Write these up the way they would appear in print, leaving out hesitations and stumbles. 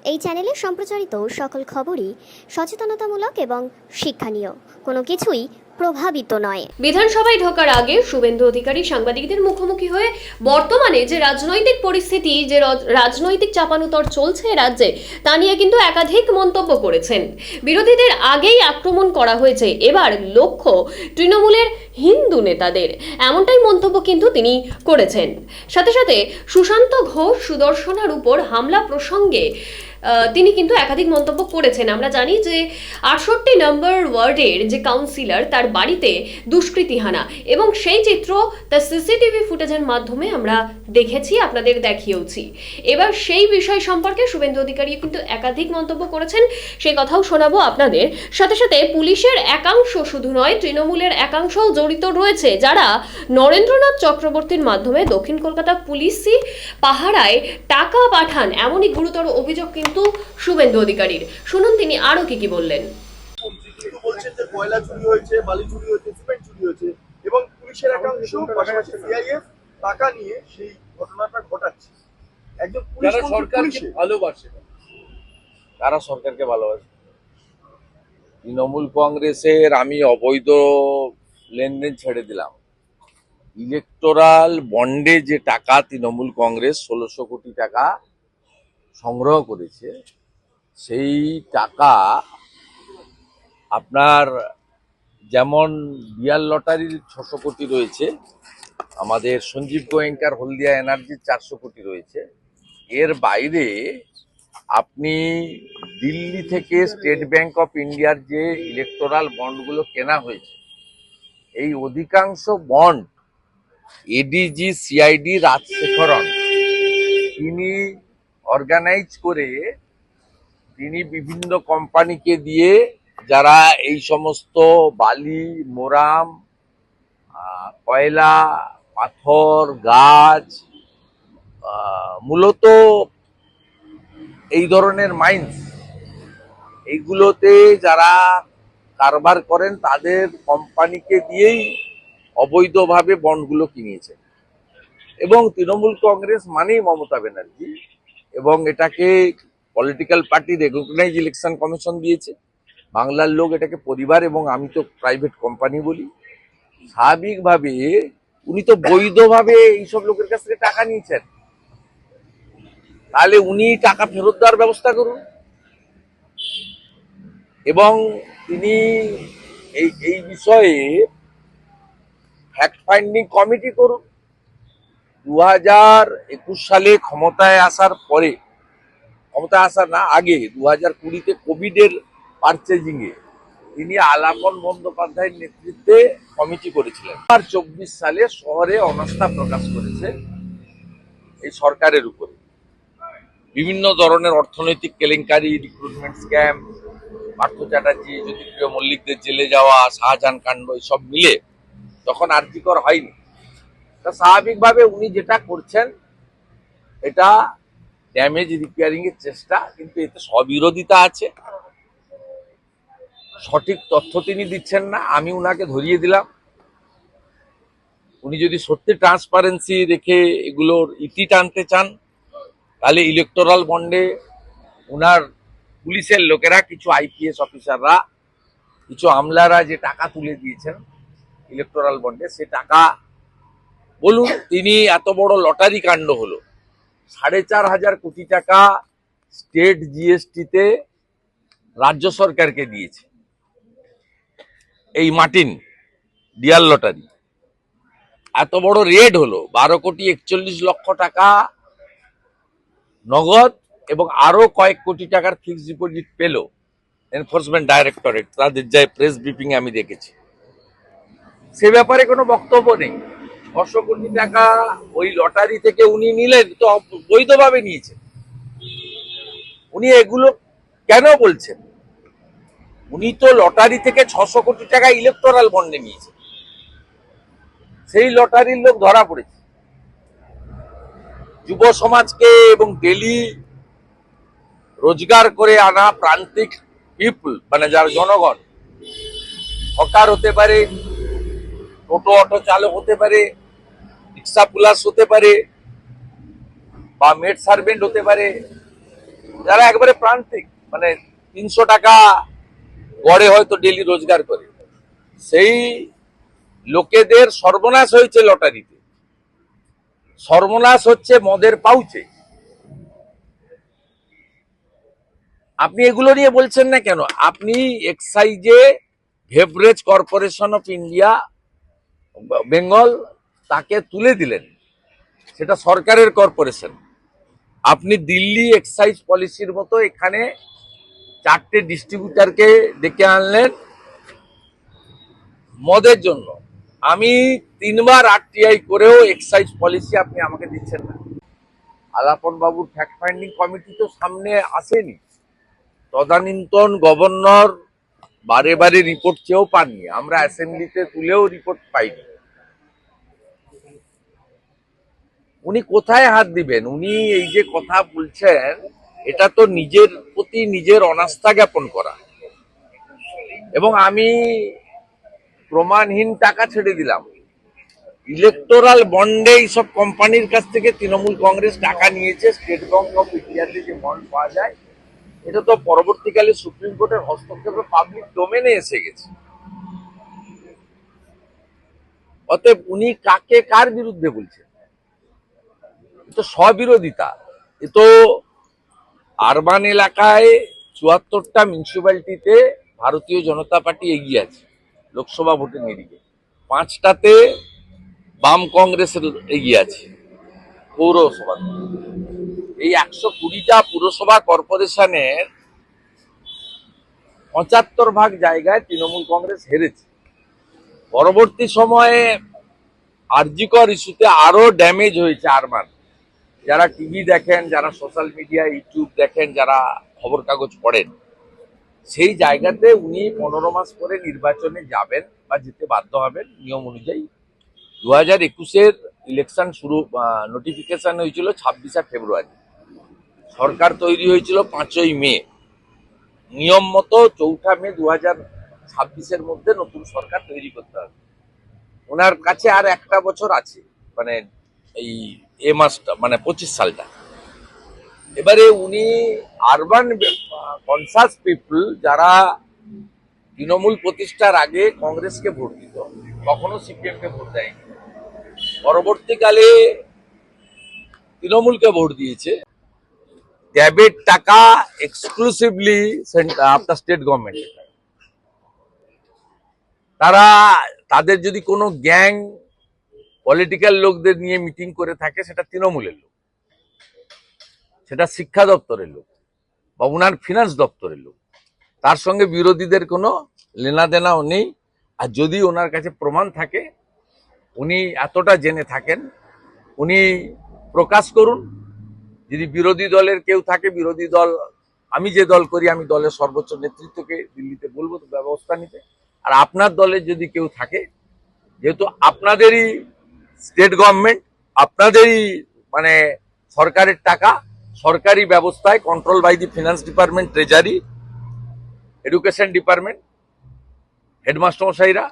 এই চ্যানেলে সম্প্রচারিত সকল খবরই সচেতনতামূলক এবং শিক্ষণীয়। কোনো কিছুই প্রভাবিত নয়। বিধানসভায় ঢোকার আগে শুভেন্দু অধিকারী সাংবাদিকদের মুখোমুখি হয়ে বর্তমানে যে রাজনৈতিক পরিস্থিতি, যে রাজনৈতিক চাপানুতর চলছে রাজ্যে, তা নিয়ে কিন্তু একাধিক মন্তব্য করেছেন। বিরোধীদের আগেই আক্রমণ করা হয়েছে, এবার লক্ষ্য তৃণমূলের হিন্দু নেতাদের, এমনটাই মন্তব্য কিন্তু তিনি করেছেন। সাথে সাথে সুশান্ত ঘোষ সুদর্শনার উপর হামলা প্রসঙ্গে তিনি কিন্তু একাধিক মন্তব্য করেছেন। আমরা জানি যে ৬৮ নম্বর ওয়ার্ডের যে কাউন্সিলর, তার বাড়িতে দুষ্কৃতী হানা, এবং সেই চিত্র তার সিসিটিভি ফুটেজের মাধ্যমে আমরা দেখেছি, আপনাদের দেখিয়েওছি। এবার সেই বিষয় সম্পর্কে শুভেন্দু অধিকারী কিন্তু একাধিক মন্তব্য করেছেন, সেই কথাও শোনাবো আপনাদের। সাথে সাথে পুলিশের একাংশ শুধু নয়, তৃণমূলের একাংশও জড়িত রয়েছে, যারা নরেন্দ্রনাথ চক্রবর্তীর মাধ্যমে দক্ষিণ কলকাতা পুলিশই পাহারায় টাকা পাঠান, এমনই গুরুতর অভিযোগ কিন্তু শুভেন্দু অধিকারীর। শুনুন তিনি আরো কি বললেন। বলছেন যে কয়লা চুরি হয়েছে, বালি চুরি হয়েছে, সিমেন্ট চুরি হয়েছে, এবং পুলিশের একাংশ পাশাপাশি সিআইএফ টাকা নিয়ে সেই ঘটনাটা ঘটাচ্ছে। একজন পুলিশ সরকারকে ভালোবাসে, তারা সরকারকে ভালোবাসে। তৃণমূল কংগ্রেসের আমি অবৈধ লেনদেন ছেড়ে দিলাম। ইলেকটোরাল বন্ডে যে টাকা তৃণমূল কংগ্রেস ১৬০০ কোটি টাকা সংগ্রহ করেছে, সেই টাকা আপনার যেমন বিয়ার লটারির ৬০০ কোটি রয়েছে, আমাদের সঞ্জীব গোয়েঙ্কার হলদিয়া এনার্জির ৪০০ কোটি রয়েছে। এর বাইরে আপনি দিল্লি থেকে স্টেট ব্যাংক অফ ইন্ডিয়ার যে ইলেকটোরাল বন্ডগুলো কেনা হয়েছে, এই অধিকাংশ বন্ড এডিজি সিআইডি রাজশেখরন তিনি অর্গানাইজ করে তিনি বিভিন্ন কোম্পানিকে দিয়ে, যারা এই সমস্ত বালি, মোরাম, কয়লা, পাথর, গাছ, মূলত এই ধরনের মাইন্স, এইগুলোতে যারা কারবার করেন তাদের কোম্পানিকে দিয়েই অবৈধভাবে বন্ডগুলো কিনেছে। এবং তৃণমূল কংগ্রেস মানেই মমতা ব্যানার্জি, এবং এটাকে political party recognise election commission দিয়েছে। বাংলার লোক এটাকে পরিবার, এবং আমি তো প্রাইভেট কোম্পানি বলি। স্বাভাবিকভাবে উনি তো বৈধভাবে এইসব লোকের কাছ থেকে টাকা নিয়েছেন, তাহলে উনি টাকা ফেরত দেওয়ার ব্যবস্থা করুন, এবং তিনি এই বিষয়ে ফ্যাক্ট ফাইন্ডিং কমিটি করুন। 2021 সালে ক্ষমতায় আসার পরে, ক্ষমতায় আসার না আগে 2020-তে কোভিডের পারচেজিং এ তিনি আলাপন বন্দ্যোপাধ্যায়ের নেতৃত্বে কমিটি করেছিলেন। 2024 সালে শহরে অনাস্থা প্রকাশ করেছে এই সরকারের উপরে। বিভিন্ন ধরনের অর্থনৈতিক কেলেঙ্কারি, রিক্রুটমেন্ট স্ক্যাম, পার্থ চ্যাটার্জি, জ্যোতিপ্রিয় মল্লিকদের জেলে যাওয়া, শাহজাহান কাণ্ড, এসব মিলে তখন আর্থিকর হয়নি। তা স্বাভাবিকভাবে উনি যেটা করছেন এটা ড্যামেজ রিপেয়ারিং এর চেষ্টা, কিন্তু এতে স্ববিরোধিতা আছে। সঠিক তথ্য তিনি দিচ্ছেন না, আমি উনাকে ধরিয়ে দিলাম। উনি যদি সত্যি ট্রান্সপারেন্সি রেখে এগুলোর ইতি টানতে চান, তাহলে ইলেকটোরাল বন্ডে উনার পুলিশের লোকেরা, কিছু আইপিএস অফিসাররা, কিছু আমলারা যে টাকা তুলে দিয়েছেন ইলেকটোরাল বন্ডে, সে টাকা বলুন। তিনি এত বড় লটারি কাণ্ড হলো, ৪,৫০০ কোটি টাকা স্টেট জিএসটিতে রাজ্য সরকারকে দিয়েছে এই মার্টিন ডিয়ার লটারি। এত বড় রেড হলো, ১২,৪১,০০,০০০ টাকা নগদ, এবং আরো কয়েক কোটি টাকার ফিক্সড ডিপোজিট পেল এনফোর্সমেন্ট ডাইরেক্টরেট। তাদের যে প্রেস ব্রিফিং আমি দেখেছি, সে ব্যাপারে কোনো বক্তব্য নেই। ৬০০ কোটি টাকা ওই লটারি থেকে উনি নিলেন, তো বৈধভাবে নিয়েছেন। উনি এগুলো কেন বলছেন? উনি তো লটারি থেকে ৬০০ কোটি টাকা ইলেকটোরাল বন্ডে নিয়েছেন, সেই লটারির লোক ধরা পড়েছে। যুব সমাজকে এবং ডেলি রোজগার করে আনা প্রান্তিক পিপল, মানে যারা জনগণ, হকার হতে পারে, টোটো অটো চালক হতে পারে, রিক্সা পুলাস হতে পারে, বা মেড সার্ভেন্ট হতে পারে, যারা একবারে প্রান্তিক, মানে 300 টাকা গড়ে হয়তো ডেলি রোজগার করে, সেই লোকেদের সর্বনাশ হয়েছে লটারিতে, সর্বনাশ হচ্ছে মদের পাউচে। আপনি এগুলো নিয়ে বলছেন না কেন? আপনি এক্সাইজে beverage corporation of India Bengal তাকে তুলে দিলেন, সেটা সরকারের কর্পোরেশন। আপনি দিল্লি এক্সাইজ পলিসির মতো এখানে 4টে ডিস্ট্রিবিউটারকে ডেকে আনলেন মদের জন্য। আমি 3বার RTI করেও এক্সাইজ পলিসি আপনি আমাকে দিচ্ছেন না। আলাপন বাবুর ফ্যাক্ট ফাইন্ডিং কমিটি তো সামনে আসেনি, তদানীন্তন গভর্নর বারে বারে রিপোর্ট চেয়েও পাননি, আমরা অ্যাসেম্বলিতে তুলেও রিপোর্ট পাইনি। উনি কোথায় হাত দিবেন? উনি এই যে কথা বলছেন, এটা তো নিজের প্রতি নিজের অনাস্থা জ্ঞাপন করা। এবং আমি প্রমাণহীন টাকা ছেড়ে দিলাম, ইলেকটোরাল বন্ডে এইসব কোম্পানির কাছ থেকে তৃণমূল কংগ্রেস টাকা নিয়েছে। স্টেট ব্যাংক অফ ইন্ডিয়াতে যে বন্ড পাওয়া যায়, এটা তো পরবর্তীকালে সুপ্রিম কোর্টের হস্তক্ষেপে পাবলিক ডোমেনে এসে গেছে। অতএব উনি কাকে কার বিরুদ্ধে বলছেন? তো স্ববিরোধিতা। এ তো আরবান এলাকায় 74টা মিউনিসিপ্যালিটিতে ভারতীয় জনতা পার্টি এগিয়ে আছে লোকসভা ভোটের নিরিখে, 5টাতে বাম কংগ্রেসের এগিয়ে আছে পৌরসভা। এই 120টা পুরসভা কর্পোরেশনের 75 জায়গায় তৃণমূল কংগ্রেস হেরেছে। পরবর্তী সময়ে আরজিকর ইস্যুতে আরো ড্যামেজ হয়েছে আরবান। যারা টিভি দেখেন, যারা সোশ্যাল মিডিয়া ইউটিউব দেখেন, যারা খবর কাগজ পড়েন, সেই জায়গাতে উনি 15 মাস পরে নির্বাচনে যাবেন বা যেতে বাধ্য হবেন নিয়ম অনুযায়ী। 2021-এর ইলেকশন শুরু, নোটিফিকেশন হয়েছিল 26শে ফেব্রুয়ারি, সরকার তৈরি হয়েছিল 5ই মে। নিয়ম মতো 4 মে 2026-এর মধ্যে নতুন সরকার তৈরি করতে হবে। ওনার কাছে আর একটা বছর আছে, মানে এই মাসটা, মানে 25 সালটা। এবারে উনি আরবান কনসাস পিপল, যারা তৃণমূল প্রতিষ্ঠার আগে কংগ্রেসকে ভোট দিত, কখনো সিপিএম কে ভোট দেয়নি, পরবর্তীকালে তৃণমূলকে ভোট দিয়েছে। ট্যাবের টাকা এক্সক্লুসিভলি আপনার স্টেট গভর্নমেন্ট। তাদের যদি কোনো গ্যাং পলিটিক্যাল লোকদের নিয়ে মিটিং করে থাকে, সেটা তৃণমূলের লোক, সেটা শিক্ষা দপ্তরের লোক বা উনার ফিনান্স দপ্তরের লোক। তার সঙ্গে বিরোধীদের কোনো লেনা দেনাও নেই। আর যদি ওনার কাছে প্রমাণ থাকে, উনি এতটা জেনে থাকেন, উনি প্রকাশ করুন। যদি বিরোধী দলের কেউ থাকে, বিরোধী দল, আমি যে দল করি, আমি দলের সর্বোচ্চ নেতৃত্বকে দিল্লিতে বলবো ব্যবস্থা নিতে। আর আপনার দলের যদি কেউ থাকে, যেহেতু আপনাদেরই স্টেট গভর্নমেন্ট, আপনাদেরই মানে সরকারের টাকা, সরকারি ব্যবস্থায় control by the finance department, treasury, education department, headmaster মশাইরা,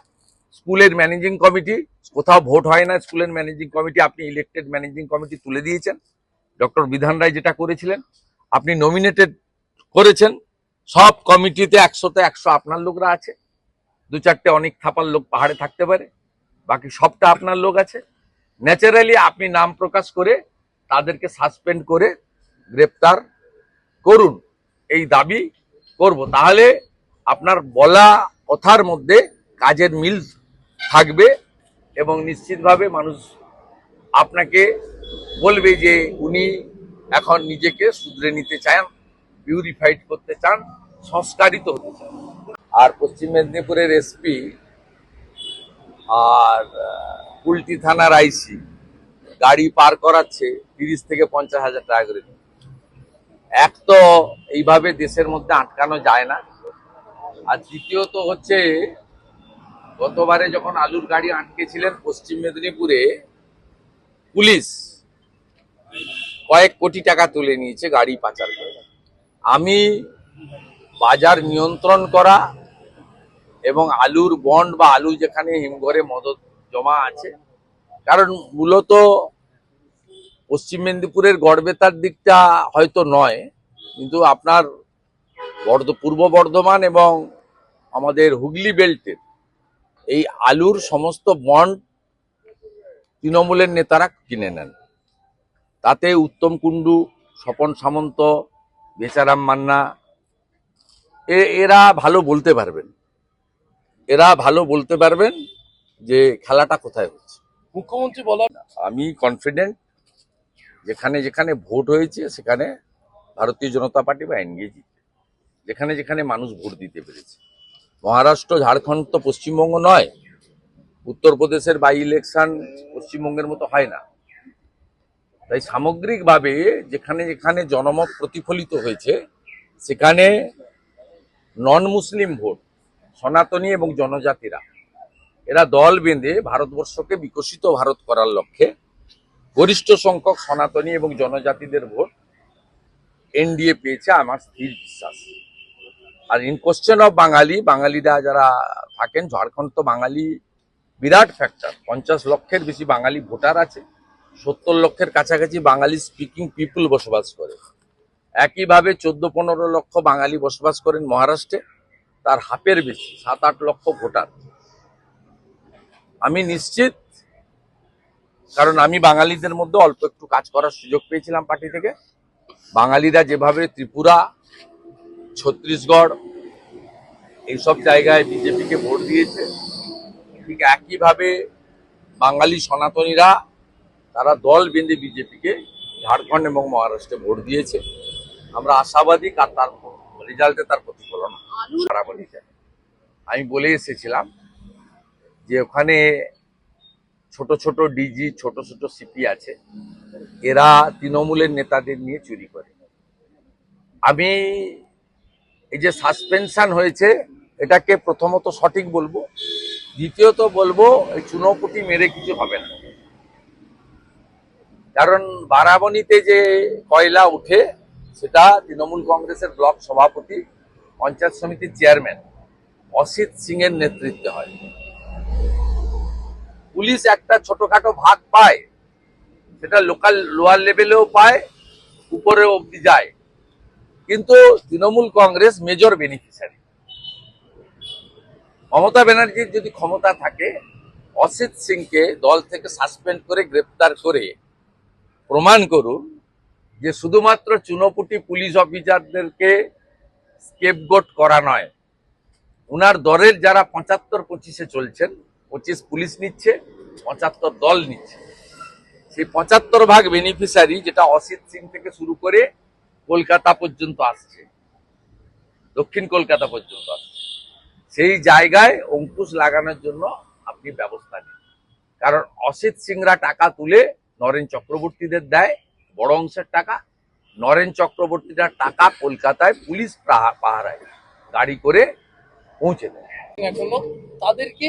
স্কুলের ম্যানেজিং কমিটি, কোথাও ভোট হয় না স্কুলের ম্যানেজিং কমিটি, আপনি ইলেক্টেড ম্যানেজিং কমিটি তুলে দিয়েছেন। ডক্টর বিধান রায় যেটা করেছিলেন, আপনি নমিনেটেড করেছেন। সব কমিটিতে 100তে 100 আপনার লোকরা আছে। 2-4টে অনেক থাপার লোক পাহাড়ে থাকতে পারে, বাকি সবটা আপনার লোক আছে। ন্যাচারালি আপনি নাম প্রকাশ করে তাদেরকে সাসপেন্ড করে গ্রেপ্তার করুন, এই দাবি করব। তাহলে আপনার বলা কথার মধ্যে কাজের মিল থাকবে এবং নিশ্চিতভাবে মানুষ আপনাকে বলবে যে উনি এখন নিজেকে শুধরে নিতে চান, পিউরিফাইড করতে চান, সংস্কারিত হতে চান। আর পশ্চিম মেদিনীপুরের এসপি আর কুলটি থানার আইসি গাড়ি পার করাচ্ছে 30 থেকে 50 হাজার টাকা করে। এক তো এইভাবে দেশের মধ্যে আটকানো যায় না, আর দ্বিতীয়ত হচ্ছে গতবারে যখন আলুর গাড়ি আটকেছিলেন পশ্চিম মেদিনীপুরে, পুলিশ কয়েক কোটি টাকা তুলে নিয়েছে গাড়ি পাচার করে। আমি বাজার নিয়ন্ত্রণ করা এবং আলুর বন্ড বা আলু যেখানে হিমঘরে মদত জমা আছে, কারণ মূলত পশ্চিম মেদিনীপুরের গড়বেতার দিকটা হয়তো নয়, কিন্তু আপনার পূর্ব বর্ধমান এবং আমাদের হুগলি বেল্টের এই আলুর সমস্ত বন্ড তৃণমূলের নেতারা কিনে নেন। তাতে উত্তম কুণ্ডু, স্বপন সামন্ত, বেচারাম মান্না এরা ভালো বলতে পারবেন যে খেলাটা কোথায় হচ্ছে। মুখ্যমন্ত্রী বলার আমি কনফিডেন্ট, যেখানে যেখানে ভোট হয়েছে সেখানে ভারতীয় জনতা পার্টি বা এনডিএ জিতবে, যেখানে যেখানে মানুষ ভোট দিতে পেরেছে। মহারাষ্ট্র, ঝাড়খণ্ড তো পশ্চিমবঙ্গ নয়, উত্তরপ্রদেশের বাই ইলেকশন পশ্চিমবঙ্গের মতো হয় না। তাই সামগ্রিকভাবে যেখানে যেখানে জনমত প্রতিফলিত হয়েছে সেখানে নন মুসলিম ভোট, সনাতনী এবং জনজাতিরা এরা দল বেঁধে ভারতবর্ষকে বিকশিত ভারত করার লক্ষ্যে গরিষ্ঠ সংখ্যক সনাতনী এবং জনজাতিদের ভোট এনডিএ পেয়েছে, আমার স্থির বিশ্বাস। আর ইন কোশ্চেন অফ বাঙালিরা যারা থাকেন, ঝাড়খণ্ড তো বাঙালি বিরাট ফ্যাক্টর, 50 লক্ষের বেশি বাঙালি ভোটার আছে, 70 লক্ষের কাছাকাছি বাঙালি স্পিকিং পিপুল বসবাস করে। একইভাবে 14-15 লক্ষ বাঙালি বসবাস করেন মহারাষ্ট্রে, তার হাফের বেশি 7-8 লক্ষ ভোটার। আমি নিশ্চিত, কারণ আমি বাঙালিদের মধ্যে অল্প একটু কাজ করার সুযোগ পেয়েছিলাম পার্টি থেকে। বাঙালিরা যেভাবে ত্রিপুরা, ছত্তিশগড় এইসব জায়গায় বিজেপিকে ভোট দিয়েছে, ঠিক একইভাবে বাঙালি সনাতনীরা তারা দল বেঁধে বিজেপিকে ঝাড়খণ্ড এবং মহারাষ্ট্রে ভোট দিয়েছে। আমরা আশাবাদী তার রেজাল্টে তার প্রতিফলন খারাপ হয়েছে। আমি বলে এসেছিলাম যে ওখানে ছোট ছোট ডিজি, ছোট ছোট সিপি আছে, এরা তৃণমূলের নেতাদের নিয়ে চুরি করে। আমি এই যে সাসপেনশন হয়েছে এটাকে প্রথমত সঠিক বলবো, দ্বিতীয়ত বলবো এই চুনোপুটি মেরে কিছু হবে না। কারণ বারাবণীতে যে কয়লা উঠে সেটা তৃণমূল কংগ্রেসের ব্লক সভাপতি, পঞ্চায়েত সমিতির চেয়ারম্যান অসিত সিং এর নেতৃত্বে হয়। পুলিশ একটা ছোটখাটো ভাগ পায়, সেটা লোকাল লোয়ার লেভেলেও পায়, উপরেও অব্দি যায়, কিন্তু তৃণমূল কংগ্রেস মেজর বেনিফিশিয়ারি। মমতা ব্যানার্জির যদি ক্ষমতা থাকে, অসিত সিংকে দল থেকে সাসপেন্ড করে গ্রেপ্তার করে প্রমাণ করুন যে শুধুমাত্র চুনোপুটি পুলিশ অফিসারদেরকে স্কেপগোট করা নয়, উনার দলের যারা 75-25-এ চলছেন, 25 পুলিশ নিচ্ছে, 75 দল নিচ্ছে, সেই 75 ভাগ বেনিফিশিয়ারি যেটা অসিত সিং থেকে শুরু করে কলকাতা পর্যন্ত আসছে, দক্ষিণ কলকাতা পর্যন্ত আসছে, সেই জায়গায় অঙ্কুশ লাগানোর জন্য আপনি ব্যবস্থা নিন। কারণ অসিত সিংরা টাকা তুলে নরেন চক্রবর্তীদের দেয়, বড় অংশের টাকা। নরেন চক্রবর্তীরা টাকা কলকাতায় পুলিশ পাহারায় গাড়ি করে পৌঁছে দেয়। এখনো তাদেরকে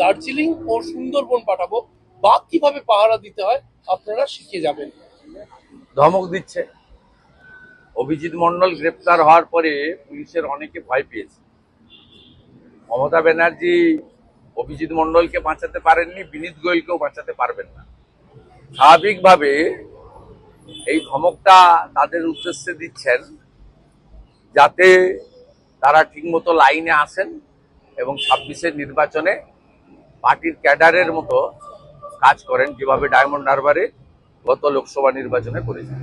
দার্জিলিং ও সুন্দরবন পাঠাবো, বা কিভাবে পাহারা দিতে হয় আপনারা শিখে যাবেন। ধমক দিচ্ছে। অভিজিৎ মন্ডল গ্রেপ্তার হওয়ার পরে পুলিশের অনেকে ভয় পেয়েছে। মমতা ব্যানার্জি অভিজিৎ মন্ডলকে বাঁচাতে পারেননি, বিনীত গোয়েলকেও বাঁচাতে পারবেন না। স্বাভাবিকভাবে এই ধমকটা তাদের উদ্দেশ্যে দিচ্ছেন যাতে তারা ঠিকমতো লাইনে আসেন এবং 26-এর নির্বাচনে পার্টির ক্যাডারের মতো কাজ করেন, যেভাবে ডায়মন্ড হারবারে গত লোকসভা নির্বাচনে করেছেন।